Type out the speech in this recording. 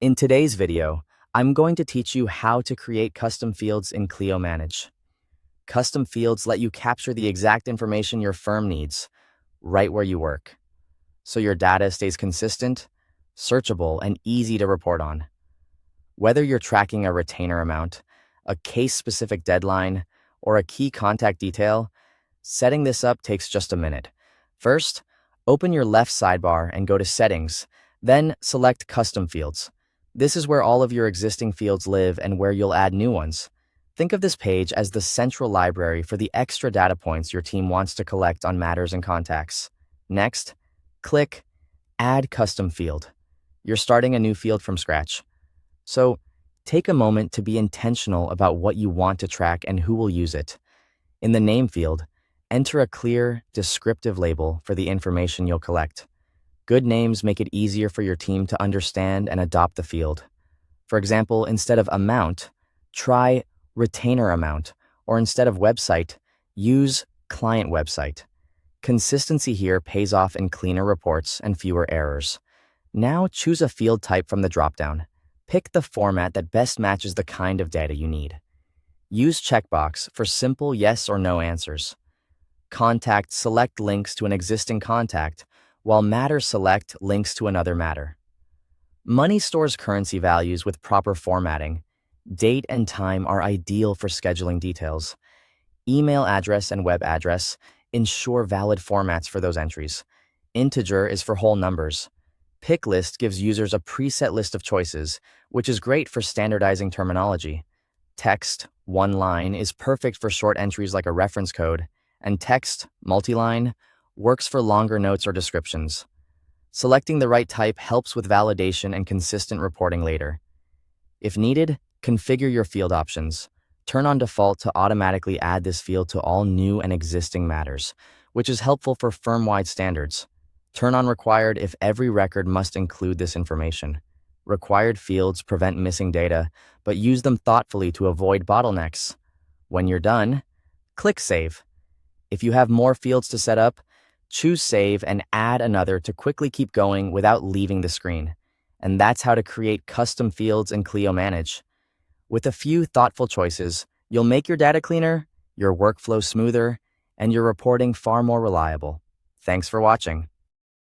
In today's video, I'm going to teach you how to create custom fields in Clio Manage. Custom fields let you capture the exact information your firm needs, right where you work, so your data stays consistent, searchable, and easy to report on. Whether you're tracking a retainer amount, a case-specific deadline, or a key contact detail, setting this up takes just a minute. First, open your left sidebar and go to Settings, then select Custom Fields. This is where all of your existing fields live and where you'll add new ones. Think of this page as the central library for the extra data points your team wants to collect on matters and contacts. Next, click Add Custom Field. You're starting a new field from scratch. So, take a moment to be intentional about what you want to track and who will use it. In the name field, enter a clear, descriptive label for the information you'll collect. Good names make it easier for your team to understand and adopt the field. For example, instead of amount, try retainer amount, or instead of website, use client website. Consistency here pays off in cleaner reports and fewer errors. Now choose a field type from the dropdown. Pick the format that best matches the kind of data you need. Use checkbox for simple yes or no answers. Contact select links to an existing contact, while matter select links to another matter. Money stores currency values with proper formatting. Date and time are ideal for scheduling details. Email address and web address ensure valid formats for those entries. Integer is for whole numbers. Pick list gives users a preset list of choices, which is great for standardizing terminology. Text, one line, is perfect for short entries like a reference code, and text, multi-line, works for longer notes or descriptions. Selecting the right type helps with validation and consistent reporting later. If needed, configure your field options. Turn on default to automatically add this field to all new and existing matters, which is helpful for firm-wide standards. Turn on required if every record must include this information. Required fields prevent missing data, but use them thoughtfully to avoid bottlenecks. When you're done, click Save. If you have more fields to set up, choose Save and add another to quickly keep going without leaving the screen. And that's how to create custom fields in Clio Manage. With a few thoughtful choices, you'll make your data cleaner, your workflow smoother, and your reporting far more reliable. Thanks for watching.